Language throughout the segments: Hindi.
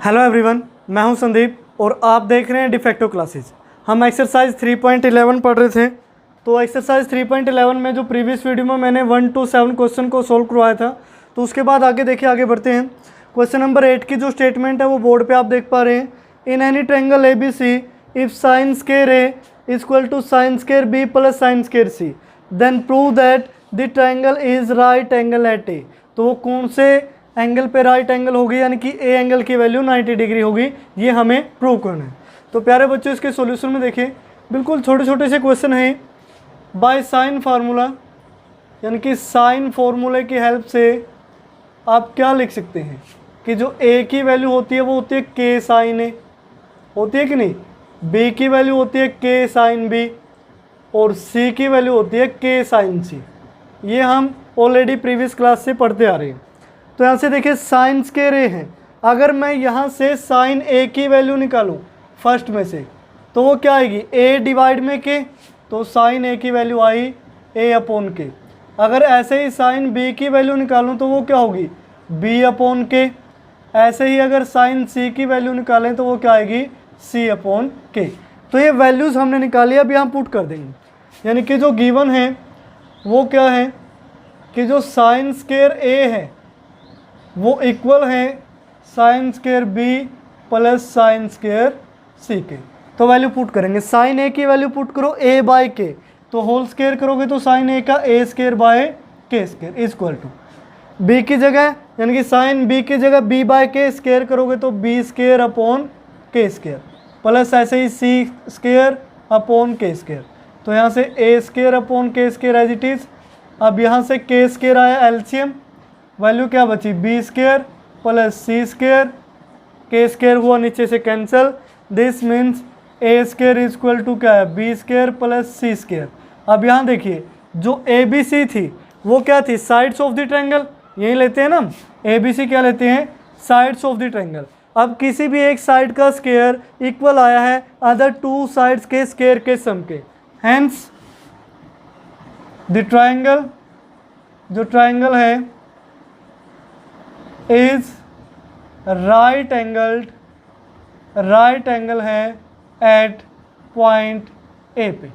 हेलो एवरीवन, मैं हूं संदीप और आप देख रहे हैं डिफेक्टो क्लासेस। हम एक्सरसाइज 3.11 पढ़ रहे थे। तो एक्सरसाइज 3.11 में जो प्रीवियस वीडियो में मैंने 1 to 7 क्वेश्चन को सोल्व करवाया था, तो उसके बाद आगे देखिए, आगे बढ़ते हैं। क्वेश्चन नंबर 8 की जो स्टेटमेंट है वो बोर्ड पे आप देख पा रहे हैं। In any triangle ABC if sine square A is equal to sine square B plus sine square C, then prove that the triangle is right angle at A। तो वो कौन से एंगल पे राइट एंगल होगी, यानी कि ए एंगल की वैल्यू 90 डिग्री होगी, ये हमें प्रूव करना है। तो प्यारे बच्चों, इसके सॉल्यूशन में देखिए, बिल्कुल छोटे छोटे से क्वेश्चन हैं। बाय साइन फार्मूला, यानी कि साइन फार्मूले की हेल्प से आप क्या लिख सकते हैं कि जो ए की वैल्यू होती है वो होती है के साइन ए, होती है कि नहीं। बी की वैल्यू होती है के साइन बी और सी की वैल्यू होती है के साइन सी। ये हम ऑलरेडी प्रीवियस क्लास से पढ़ते आ रहे हैं। तो यहाँ से देखिए, साइन स्क्वायर ए है। अगर मैं यहाँ से साइन ए की वैल्यू निकालूँ फर्स्ट में से, तो वो क्या आएगी, ए डिवाइड में के, तो साइन ए की वैल्यू आई ए अपॉन के। अगर ऐसे ही साइन बी की वैल्यू निकालूँ तो वो क्या होगी, बी अपॉन के। ऐसे ही अगर साइन सी की वैल्यू निकालें तो वो क्या आएगी, सी अपॉन के। तो ये वैल्यूज़ हमने निकाली, अब यहाँ पुट कर देंगे। यानी कि जो गिवन है वो क्या है कि जो साइन स्क्वायर ए है वो इक्वल है sine square B plus sine square C के। तो वैल्यू पुट करेंगे। साइन ए की वैल्यू पुट करो ए बाय के, तो होल स्क्वायर करोगे तो साइन ए का A square by K square is equal to B की जगह, यानी कि साइन बी की जगह बी बाय के स्क्वायर करोगे तो बी स्क्वायर अपॉन के स्क्वायर, प्लस ऐसे ही सी स्क्वायर अपॉन के स्क्वायर। तो यहाँ से ए स्क्वायर अपॉन के स्क्वायर एज इट इज़। अब यहाँ से के स्क्वायर आया एलसीएम, वैल्यू क्या बची, B square plus C square, K square हुआ नीचे से cancel. This means A square is equal to क्या है, B square plus C square. अब यहाँ देखिए, जो ए बी सी थी वो क्या थी, साइड्स ऑफ द ट्रायंगल। यही लेते हैं ना, ए बी सी क्या लेते हैं, साइड्स ऑफ द ट्रायंगल। अब किसी भी एक साइड का स्क्वायर इक्वल आया है अदर टू साइड्स के स्क्वायर के सम के। हेंस द ट्रायंगल, जो ट्रायंगल है इज राइट एंगल है एट पॉइंट ए पे।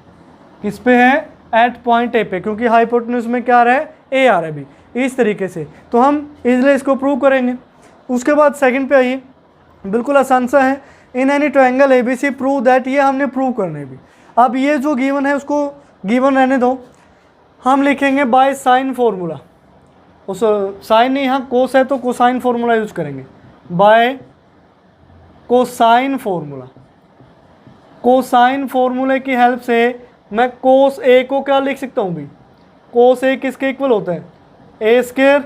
किस पे है, एट पॉइंट ए पे, क्योंकि हाइपोटेन्यूज में क्या आ रहा है, ए आ रहा है अभी। इस तरीके से तो हम इजीली इसको प्रूव करेंगे। उसके बाद सेकंड पे आइए, बिल्कुल आसान सा है। In any triangle A B C prove that, ये हमने प्रूव करना है भी। अब ये जो गिवन है उसको गिवन रहने दो, हम लिखेंगे बाय साइन फॉर्मूला। उस साइन नहीं, यहाँ कोस है तो कोसाइन फॉर्मूला यूज करेंगे, बाय कोसाइन फॉर्मूला। कोसाइन फॉर्मूले की हेल्प से मैं कोस ए को क्या लिख सकता हूँ भी, कोस ए किसके इक्वल होता है, ए स्क्वायर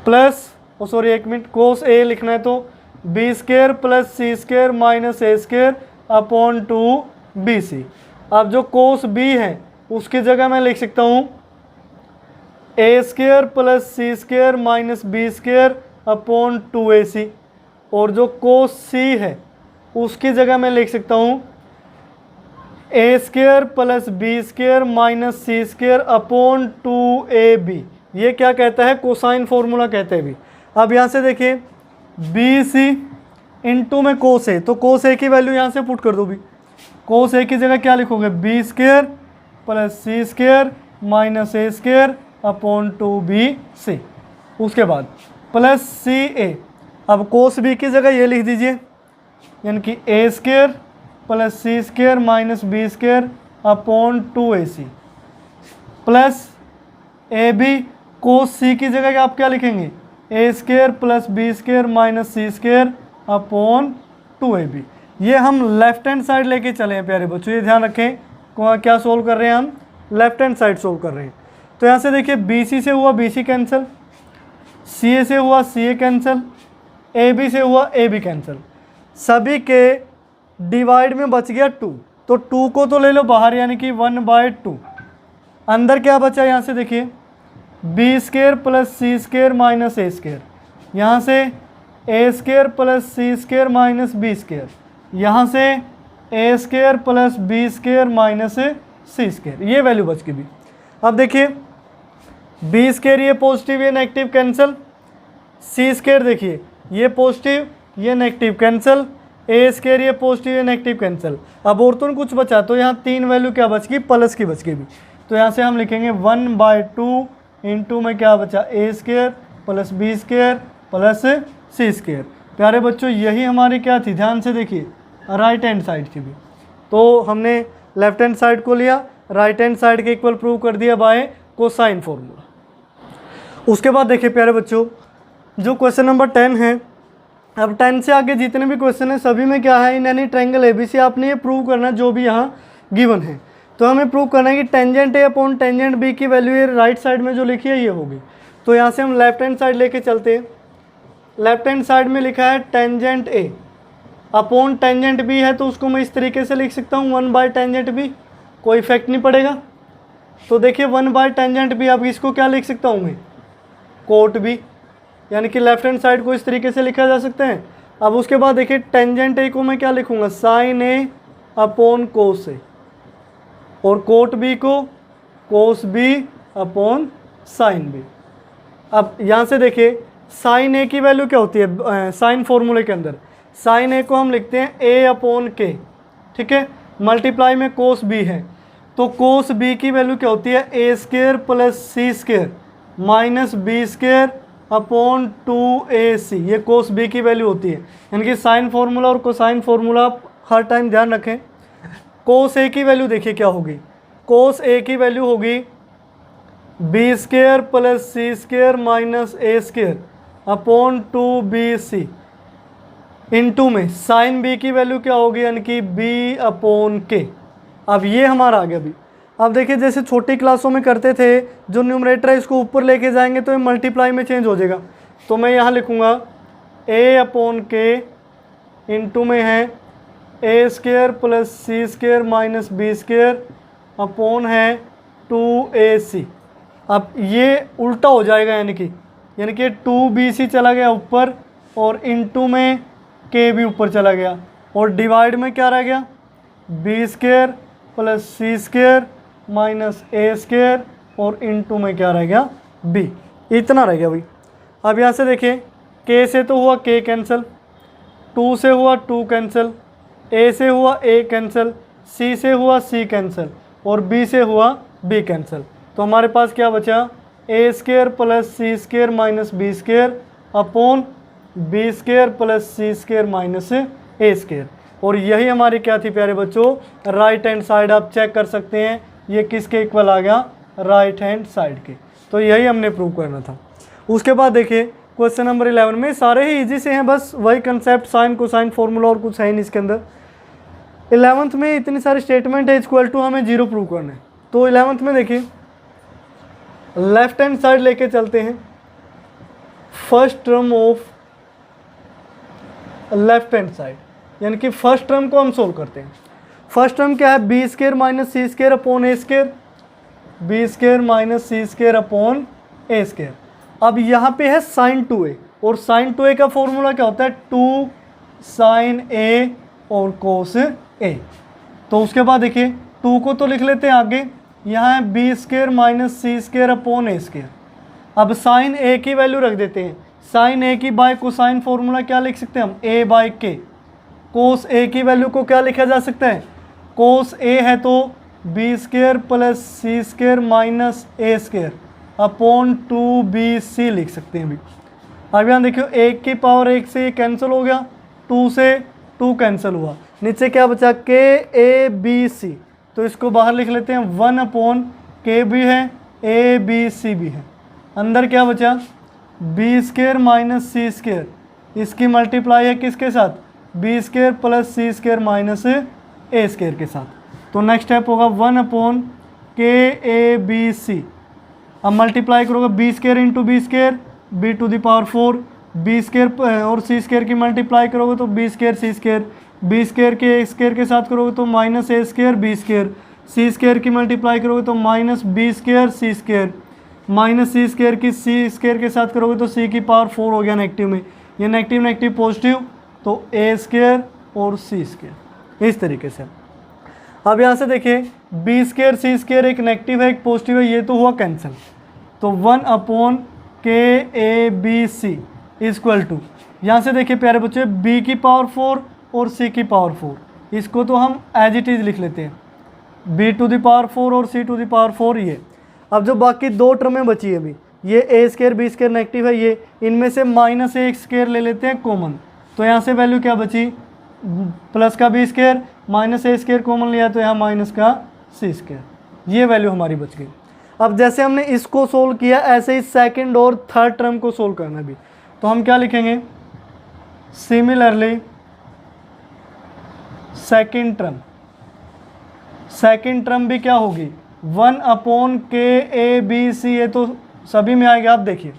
प्लस, सॉरी एक मिनट, कोस ए लिखना है तो B square plus C square minus A square upon two B C. अब जो कोस बी है उसकी जगह मैं लिख सकता हूँ A square plus C square minus B square upon two A C. और जो कोस सी है उसकी जगह मैं लिख सकता हूँ A square plus B square minus C square upon two A B. ये क्या कहता है, कोसाइन फॉर्मूला कहते हैं भी। अब यहाँ से देखिए, बी सी इंटू में कोस ए, तो कोस ए की वैल्यू यहाँ से पुट कर दो भी। कोस ए की जगह क्या लिखोगे, B square plus C square minus A square upon two B C. उसके बाद प्लस सी ए। अब कोस बी की जगह ये लिख दीजिए, यानी कि A square plus C square minus B square upon two A C, plus A B. Cos C की जगह आप क्या लिखेंगे, A square plus B square minus C square upon two A B. ये हम लेफ्ट हैंड साइड लेके चले हैं प्यारे बच्चों, ये ध्यान रखें। क्या सोल्व कर रहे हैं हम, लेफ्ट हैंड साइड सोल्व कर रहे हैं। तो यहाँ से देखिए, बी सी से हुआ बी सी कैंसिल, सी ए से हुआ सी ए कैंसिल, ए बी से हुआ ए बी कैंसिल। सभी के डिवाइड में बच गया 2, तो 2 को तो ले लो बाहर, यानी कि 1/2। अंदर क्या बचा, यहाँ से देखिए B square plus C square minus A square, यहाँ से A square plus C square minus B square, यहाँ से A square plus B square minus C square. ये वैल्यू बच गई भी। अब देखिए बी स्क्वायर ये पॉजिटिव ये नेगेटिव कैंसिल, सी स्क्वायर देखिए ये पॉजिटिव ये नेगेटिव कैंसिल, ए स्क्वायर ये पॉजिटिव ये नेगेटिव कैंसिल। अब और तो कुछ बचा, तो यहाँ 3 वैल्यू क्या बच गई, प्लस की बच गई भी। तो यहाँ से हम लिखेंगे 1/2 इंटू में क्या बचा, A square plus B square plus C square. प्यारे बच्चों यही हमारी क्या थी, ध्यान से देखिए राइट हैंड साइड की भी। तो हमने लेफ्ट हैंड साइड को लिया, राइट हैंड साइड के इक्वल प्रूव कर दिया बाय कोसाइन फॉर्मूला। उसके बाद देखिए प्यारे बच्चों जो क्वेश्चन नंबर 10 है, अब 10 से आगे जितने भी क्वेश्चन हैं सभी में क्या है, इन एनी ट्रायंगल एबीसी आपने ये प्रूव करना जो भी यहाँ गिवन है। तो हमें प्रूव करना है कि tangent A upon tangent B की वैल्यू ये राइट साइड में जो लिखी है ये होगी। तो यहाँ से हम लेफ्ट हैंड साइड लेके चलते हैं। लेफ्ट हैंड साइड में लिखा है tangent A upon tangent B है, तो उसको मैं इस तरीके से लिख सकता हूँ 1/टेंजेंट बी, कोई इफेक्ट नहीं पड़ेगा। तो देखिए 1/टेंजेंट बी, अब इसको क्या लिख सकता हूँ मैं, कोट बी, यानी कि लेफ्ट हैंड साइड को इस तरीके से लिखा जा सकता है। अब उसके बाद देखिए टेंजेंट ए को मैं क्या लिखूंगा, साइन ए अपॉन कोस ए, और कोट बी को cos B upon sine B. अब यहाँ से देखिए साइन ए की वैल्यू क्या होती है, साइन फॉर्मूले के अंदर साइन ए को हम लिखते हैं ए अपॉन के, ठीक है, मल्टीप्लाई में कोस बी है, तो कोस बी की वैल्यू क्या होती है, A square plus C square minus B square upon 2ac, ये कोस बी की वैल्यू होती है। यानी कि साइन फार्मूला और कोसाइन फार्मूला आप हर टाइम ध्यान रखें। कोस ए की वैल्यू देखिए क्या होगी, कोस ए की वैल्यू होगी B square plus C square minus A square upon 2bc, into में साइन बी की वैल्यू क्या होगी, यानी कि b अपॉन के। अब ये हमारा आ गया अभी। अब देखिए जैसे छोटी क्लासों में करते थे, जो न्यूमरेटर है इसको ऊपर लेके जाएंगे तो ये मल्टीप्लाई में चेंज हो जाएगा। तो मैं यहाँ लिखूँगा a अपॉन के इंटू में है A square plus C square minus B square upon है 2ac। अब ये उल्टा हो जाएगा, यानी कि 2bc चला गया ऊपर और इंटू में के भी ऊपर चला गया, और डिवाइड में क्या रह गया, B square plus C square minus A square और इंटू में क्या रह गया, बी। इतना रह गया भाई। अब यहाँ से देखिए के से तो हुआ के कैंसिल, 2 से हुआ 2 कैंसिल, ए से हुआ ए कैंसिल, सी से हुआ सी कैंसिल और बी से हुआ बी कैंसिल। तो हमारे पास क्या बचा, A square plus C square minus B square upon B square plus C square minus A square. और यही हमारी क्या थी प्यारे बच्चों, राइट हैंड साइड। आप चेक कर सकते हैं ये किसके इक्वल आ गया, राइट हैंड साइड के। तो यही हमने प्रूव करना था। उसके बाद देखिए क्वेश्चन नंबर 11 में सारे ही इजी से हैं, बस वही कंसेप्ट साइन कोसाइन फॉर्मूला और कुछ है नहीं इसके अंदर। 11th में इतनी सारी स्टेटमेंट है, इक्वल टू हमें 0 प्रूव करना है। तो 11th में देखिए लेफ्ट हैंड साइड लेके चलते हैं, first term of left hand side, यानी कि फर्स्ट टर्म को हम सोल्व करते हैं। फर्स्ट टर्म क्या है, B square minus C square upon ए square, B square minus C square upon ए स्क्वायर। अब यहाँ पे है साइन 2a, और साइन 2a का फॉर्मूला क्या होता है, 2 साइन a और कोस a। तो उसके बाद देखिए 2 को तो लिख लेते हैं आगे, यहाँ है B square minus C square upon ए स्क्वायर। अब साइन a की वैल्यू रख देते हैं, साइन a की बाय कोसाइन फॉर्मूला क्या लिख सकते हैं हम, a बाय के। कोस a की वैल्यू को क्या लिखा जा सकता है, कोस a है तो B square plus C square minus A square upon 2bc लिख सकते हैं अभी। अब यहाँ देखियो 1 की पावर 1 से ये कैंसिल हो गया, 2 से 2 कैंसिल हुआ, नीचे क्या बचा, के ए बी सी। तो इसको बाहर लिख लेते हैं, 1 अपॉन के भी है ए बी सी भी है, अंदर क्या बचा, B square minus C square, इसकी मल्टीप्लाई है किसके साथ, B square plus C square minus A square के साथ। तो नेक्स्ट स्टेप होगा 1 upon K A B C. अब मल्टीप्लाई करोगे B square into B square, B to the power 4, B square और सी स्क्वायर की मल्टीप्लाई करोगे तो B square C square, B square के ए स्क्वायर के साथ करोगे तो minus A square B square, C square की मल्टीप्लाई करोगे तो minus B square C square, minus C square की सी स्क्वायर के साथ करोगे तो सी की पावर 4 हो गया नेगेटिव में, ये नेगेटिव नेगेटिव पॉजिटिव, तो ए स्क्वायर और सी स्क्वायर इस तरीके से। अब यहाँ से देखिए बी स्क्वायर सी स्क्वायर एक नेगेटिव है एक पॉजिटिव है, ये तो हुआ कैंसिल। तो 1 upon K A B C, equal to, यहाँ से देखिए प्यारे बच्चे, b की पावर 4 और c की पावर 4, इसको तो हम एज इट इज़ लिख लेते हैं, b टू द पावर 4 और c टू द पावर 4 ये। अब जो बाकी दो टर्में बची है अभी, ये a square b square negative है ये, इनमें से माइनस a स्क्वायर ले लेते हैं कॉमन, तो यहाँ से वैल्यू क्या बची, प्लस का b square minus a square common लिया तो यहाँ माइनस का c स्क्वायर, ये वैल्यू हमारी बच गई। अब जैसे हमने इसको सोल्व किया ऐसे ही सेकंड और थर्ड टर्म को सोल्व करना भी, तो हम क्या लिखेंगे, सिमिलरली सेकंड टर्म भी क्या होगी, 1/k(a)(b)(c), ये तो सभी में आएगा। आप देखिए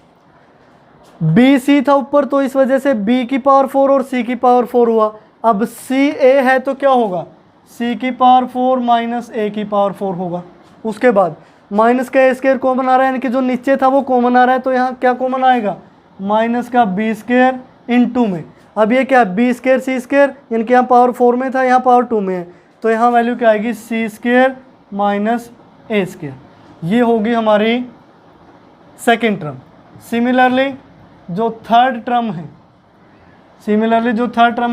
b c था ऊपर, तो इस वजह से b की पावर 4 और c की पावर 4 हुआ। अब c a है तो क्या होगा, c की पावर 4 माइनस a की पावर 4 होगा। उसके बाद माइनस का a स्क्वायर कॉमन आ रहा है, यानी कि जो नीचे था वो कॉमन आ रहा है, तो यहाँ क्या कॉमन आएगा, माइनस का b स्क्वायर इनटू में, अब ये क्या b स्क्वायर c स्क्वायर, यानी कि यहाँ पावर 4 में था, यहाँ पावर 2 में है, तो यहाँ वैल्यू क्या आएगी, c square minus a square, ये होगी हमारी सेकेंड टर्म। सिमिलरली जो थर्ड टर्म है,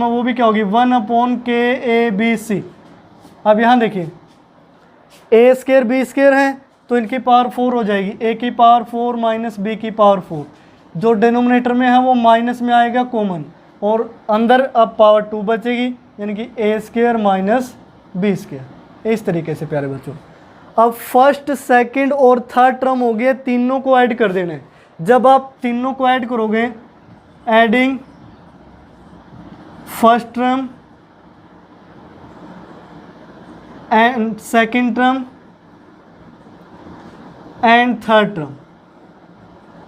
वो भी क्या होगी, 1/k(a)(b)(c). अब यहाँ देखिए a स्क्वायर b स्क्वायर है तो इनकी पावर 4 हो जाएगी, a की पावर 4 माइनस b की पावर 4, जो डिनोमिनेटर में है वो माइनस में आएगा कॉमन, और अंदर अब पावर 2 बचेगी, यानी कि a square minus b square. इस तरीके से प्यारे बच्चों, अब फर्स्ट सेकंड और थर्ड टर्म हो गए, तीनों को ऐड कर देना है। जब आप तीनों को ऐड करोगे, adding first term and second term and third term,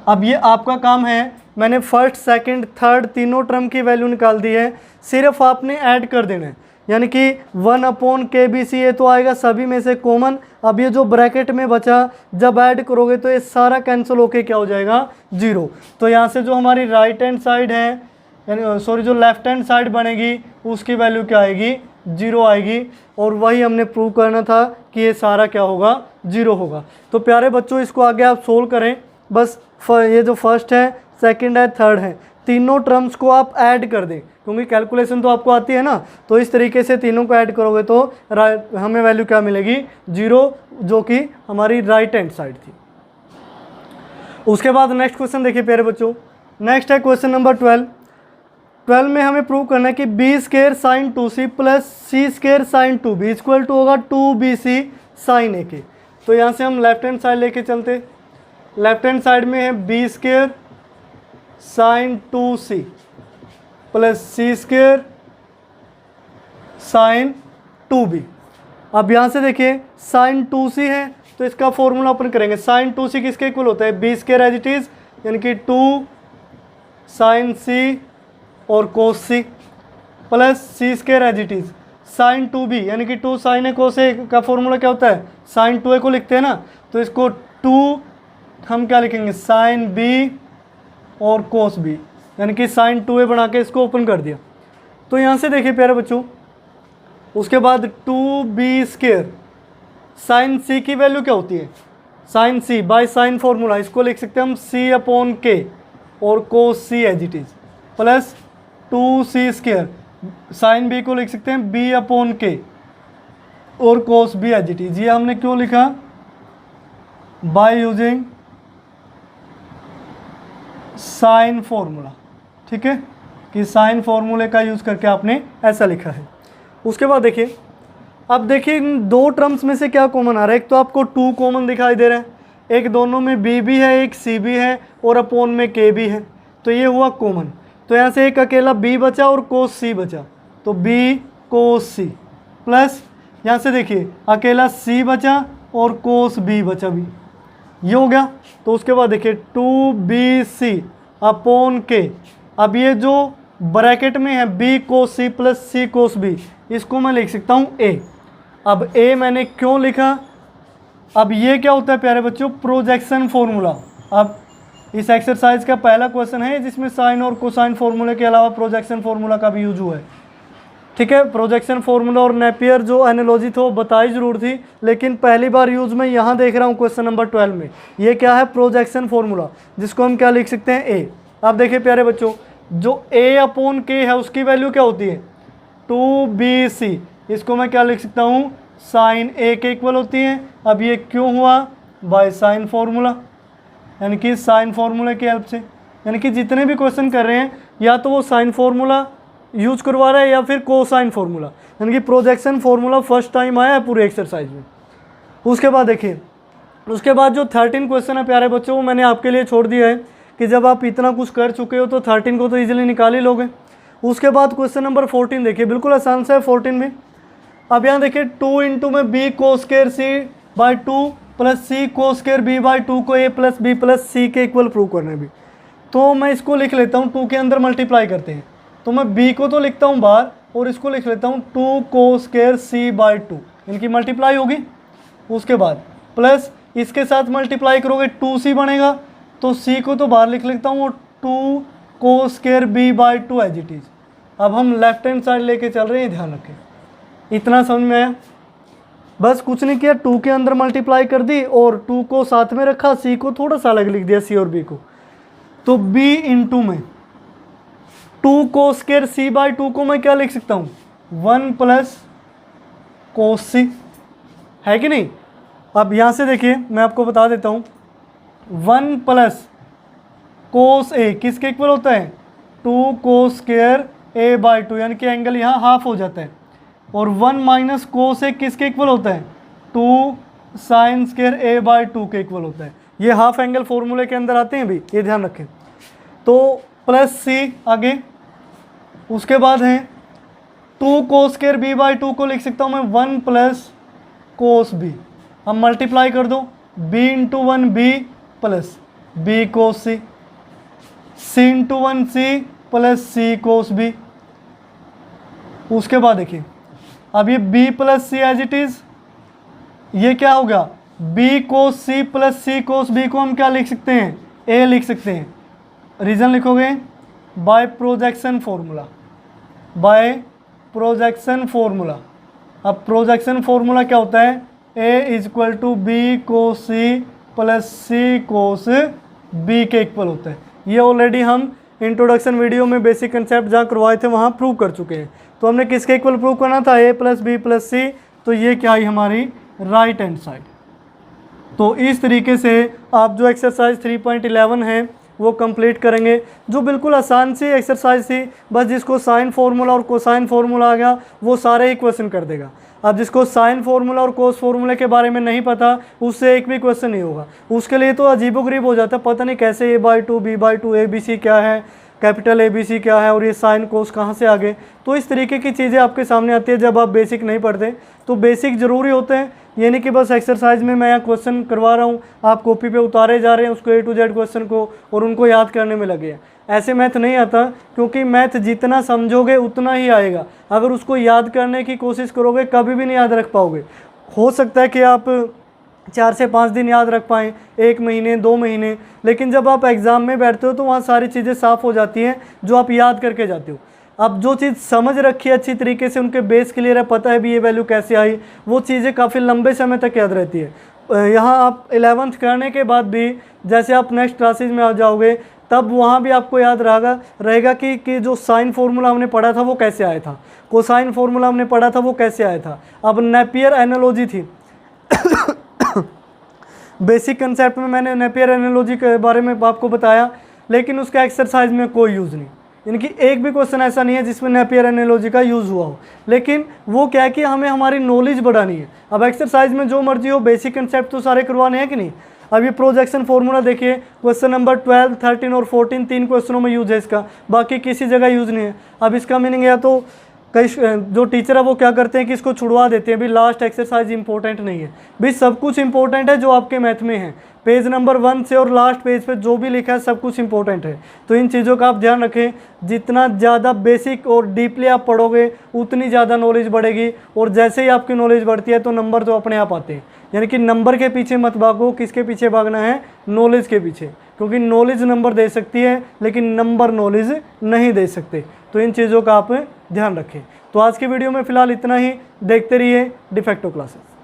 अब ये आपका काम है। मैंने फर्स्ट सेकंड थर्ड तीनों टर्म की वैल्यू निकाल दी है, सिर्फ आपने ऐड कर देना है, यानी कि 1/k(b)(c), ये तो आएगा सभी में से कॉमन। अब ये जो ब्रैकेट में बचा जब ऐड करोगे तो ये सारा कैंसिल होके क्या हो जाएगा, 0। तो यहाँ से जो हमारी राइट हैंड साइड है, यानी सॉरी जो लेफ्ट हैंड साइड बनेगी उसकी वैल्यू क्या आएगी, 0 आएगी, और वही हमने प्रूव करना था कि ये सारा क्या होगा, 0 होगा। तो प्यारे बच्चों इसको आगे आप सोल्व करें, बस ये जो फर्स्ट है सेकंड है थर्ड है, तीनों टर्म्स को आप ऐड कर दें, क्योंकि कैलकुलेशन तो आपको आती है ना, तो इस तरीके से तीनों को ऐड करोगे तो हमें वैल्यू क्या मिलेगी, 0, जो कि हमारी राइट हैंड साइड थी। उसके बाद नेक्स्ट क्वेश्चन देखिए प्यारे बच्चों, नेक्स्ट है क्वेश्चन नंबर 12 में हमें प्रूव करना है कि b square sine 2c plus c square sine 2b equal to होगा 2bc साइन a के। तो यहाँ से हम लेफ्ट हैंड साइड लेके चलते, लेफ्ट हैंड साइड में है b square sine 2c plus c square sine 2b। अब यहाँ से देखिए साइन 2c है तो इसका फॉर्मूला अपन करेंगे, साइन 2c किसके इक्वल होता है, b square as it is, यानी कि 2 साइन c और cos c plus c square as it is sine 2b, यानी कि 2 साइन a कोस a का फॉर्मूला क्या होता है, साइन 2a को लिखते हैं ना, तो इसको 2 हम क्या लिखेंगे, साइन b और कोस b, यानी कि साइन 2a बना के इसको ओपन कर दिया। तो यहाँ से देखिए प्यारे बच्चों, उसके बाद 2b स्क्वायर साइन c की वैल्यू क्या होती है, sine c by sine formula, इसको लिख सकते हैं हम c/k और cos c as it is, plus 2c square sine b को लिख सकते हैं b/k और cos b as it is. ये हमने क्यों लिखा, बाय यूजिंग साइन फॉर्मूला, ठीक है, कि साइन फॉर्मूले का यूज़ करके आपने ऐसा लिखा है। उसके बाद देखिए, अब देखिए इन दो टर्म्स में से क्या कॉमन आ रहा है, एक तो आपको 2 कॉमन दिखाई दे रहा है, एक दोनों में b भी है, एक c भी है और अपॉन में k भी है, तो ये हुआ कॉमन। तो यहाँ से एक अकेला b बचा और कोस c बचा, तो b कोस c प्लस यहाँ से देखिए अकेला c बचा और कोस b बचा भी, ये हो गया। तो उसके बाद देखिए 2bc अपॉन k, अब ये जो ब्रैकेट में है b cos c plus c cos b, इसको मैं लिख सकता हूँ a। अब a मैंने क्यों लिखा, अब ये क्या होता है प्यारे बच्चों, प्रोजेक्शन फॉर्मूला। अब इस एक्सरसाइज का पहला क्वेश्चन है जिसमें साइन और कोसाइन फॉर्मूले के अलावा प्रोजेक्शन फॉर्मूला का भी यूज हुआ है, ठीक है। प्रोजेक्शन फॉर्मूला और नेपियर जो एनालॉजी थी वो बताई ज़रूर थी, लेकिन पहली बार यूज़ में यहाँ देख रहा हूँ क्वेश्चन नंबर 12 में। ये क्या है, प्रोजेक्शन फॉर्मूला, जिसको हम क्या लिख सकते हैं, ए। अब देखिए प्यारे बच्चों, जो a/k है उसकी वैल्यू क्या होती है 2bc, इसको मैं क्या लिख सकता हूँ साइन a के इक्वल होती है। अब ये क्यों हुआ, बाय साइन फॉर्मूला, यानी कि साइन फार्मूला की हेल्प से। यानी कि जितने भी क्वेश्चन कर रहे हैं या तो वो साइन फार्मूला यूज करवा रहा है या फिर कोसाइन फार्मूला, यानी कि प्रोजेक्शन फार्मूला फर्स्ट टाइम आया है पूरे एक्सरसाइज में। उसके बाद देखिए, उसके बाद जो 13 क्वेश्चन है प्यारे बच्चों वो मैंने आपके लिए छोड़ दिया है कि जब आप इतना कुछ कर चुके हो तो 13 को तो ईजिली निकाल ही लोगे। उसके बाद क्वेश्चन नंबर 14 देखिए, बिल्कुल आसान सा है 14 भी। अब यहाँ देखिए 2 इंटू में बी को स्केयर सी बाई 2 प्लस सी को स्केयर बी बाई 2 को ए प्लस बी प्लस सी के इक्वल प्रूव करना है भी। तो मैं इसको लिख लेता हूँ 2 के अंदर मल्टीप्लाई करते हैं, तो मैं b को तो लिखता हूँ बाहर और इसको लिख लेता हूँ 2 को स्केयर सी बाई 2, इनकी मल्टीप्लाई होगी। उसके बाद प्लस इसके साथ मल्टीप्लाई करोगे 2c बनेगा, तो c को तो बाहर लिख लेता हूँ और 2 को square b by 2 as it is. अब हम लेफ्ट हैंड साइड लेके चल रहे हैं, ध्यान रखें। इतना समझ में आया? बस कुछ नहीं किया, 2 के अंदर मल्टीप्लाई कर दी और 2 को साथ में रखा, c को थोड़ा सा अलग लिख दिया, c और b को। तो b इंटू में 2 को स्केयर c बाई 2 को मैं क्या लिख सकता हूँ 1 प्लस कोस c, है कि नहीं। अब यहाँ से देखिए मैं आपको बता देता हूँ 1 प्लस कोस a किसके इक्वल होता है 2 कोस स्केयर a बाई 2, यानी कि एंगल यहाँ हाफ हो जाता है। और 1 माइनस कोस a किसके इक्वल होता है 2 साइन स्केयर a बाई 2 के इक्वल होता है। ये हाफ एंगल फॉर्मूले के अंदर आते हैं भी, ये ध्यान रखें। तो प्लस c आगे, उसके बाद है 2 कोस स्केयर b बाई 2 को लिख सकता हूँ मैं 1 प्लस कोस b। अब मल्टीप्लाई कर दो, b into 1 b plus b cos c, c into 1 c plus c cos b। उसके बाद देखिए अब ये b plus c as it is, ये क्या हो गया b cos c plus c cos b को हम क्या लिख सकते हैं a लिख सकते हैं। रीज़न लिखोगे by projection formula, by projection formula. अब प्रोजेक्शन फॉर्मूला क्या होता है a is equal to B cos c plus c cos b के इक्वल होता है। ये ऑलरेडी हम इंट्रोडक्शन वीडियो में बेसिक कंसेप्ट जहाँ करवाए थे वहाँ प्रूव कर चुके हैं। तो हमने किसके इक्वल प्रूव करना था a प्लस बी प्लस सी, तो ये क्या आई हमारी राइट हैंड साइड। तो इस तरीके से आप जो एक्सरसाइज 3.11 है वो कंप्लीट करेंगे, जो बिल्कुल आसान सी एक्सरसाइज थी। बस जिसको साइन फार्मूला और कोसाइन फार्मूला आ गया वो सारे ही क्वेश्चन कर देगा। अब जिसको साइन फार्मूला और कोस फार्मूले के बारे में नहीं पता उससे एक भी क्वेश्चन नहीं होगा, उसके लिए तो अजीबोगरीब हो जाता है, पता नहीं कैसे a by 2 b by 2 ABC क्या है, कैपिटल ABC क्या है और ये साइन कोस कहाँ से आ गए। तो इस तरीके की चीज़ें आपके सामने आती है जब आप बेसिक नहीं पढ़ते। तो बेसिक ज़रूरी होते हैं, ये नहीं कि बस एक्सरसाइज में मैं यहाँ क्वेश्चन करवा रहा हूँ आप कॉपी पे उतारे जा रहे हैं उसको A to Z क्वेश्चन को और उनको याद करने में लगे हैं। ऐसे मैथ नहीं आता, क्योंकि मैथ जितना समझोगे उतना ही आएगा। अगर उसको याद करने की कोशिश करोगे कभी भी नहीं याद रख पाओगे। हो सकता है कि आप 4 से 5 दिन याद रख पाएँ, 1 महीने 2 महीने, लेकिन जब आप एग्ज़ाम में बैठते हो तो वहाँ सारी चीज़ें साफ़ हो जाती हैं जो आप याद करके जाते हो। अब जो चीज़ समझ रखी है अच्छी तरीके से, उनके बेस क्लियर है, पता है भी ये वैल्यू कैसे आई, वो चीज़ें काफ़ी लंबे समय तक याद रहती है। यहाँ आप 11th करने के बाद भी जैसे आप नेक्स्ट क्लासेज में आ जाओगे तब वहाँ भी आपको याद रहेगा कि जो साइन फार्मूला हमने पढ़ा था वो कैसे आया था, कोसाइन फार्मूला हमने पढ़ा था वो कैसे आया था। अब नेपियर एनालॉजी थी बेसिक कंसेप्ट में मैंने नेपियर एनालॉजी के बारे में आपको बताया, लेकिन उसका एक्सरसाइज में कोई यूज़ नहीं, यानी कि एक भी क्वेश्चन ऐसा नहीं है जिसमें नेपियर एनालॉजी का यूज़ हुआ हो। लेकिन वो क्या है कि हमें हमारी नॉलेज बढ़ानी है। अब एक्सरसाइज में जो मर्जी हो बेसिक कंसेप्ट तो सारे करवाने हैं कि नहीं। अब ये प्रोजेक्शन फार्मूला देखिए, क्वेश्चन नंबर 12, 13 और 14 3 क्वेश्चनों में यूज़ है इसका, बाकी किसी जगह यूज़ नहीं है। अब इसका मीनिंग या तो कई जो टीचर है वो क्या करते हैं कि इसको छुड़वा देते हैं, भी लास्ट एक्सरसाइज इंपॉर्टेंट नहीं है। भी सब कुछ इंपॉर्टेंट है जो आपके मैथ में है, पेज नंबर 1 से और लास्ट पेज पे जो भी लिखा है सब कुछ इंपॉर्टेंट है। तो इन चीज़ों का आप ध्यान रखें, जितना ज़्यादा बेसिक और डीपली आप पढ़ोगे उतनी ज़्यादा नॉलेज बढ़ेगी, और जैसे ही आपकी नॉलेज बढ़ती है तो नंबर तो अपने आप आते हैं। यानी कि नंबर के पीछे मत भागो, किसके पीछे भागना है, नॉलेज के पीछे, क्योंकि नॉलेज नंबर दे सकती है लेकिन नंबर नॉलेज नहीं दे सकते। तो इन चीज़ों का आप ध्यान रखें। तो आज की वीडियो में फ़िलहाल इतना ही, देखते रहिए डिफेक्टो क्लासेस।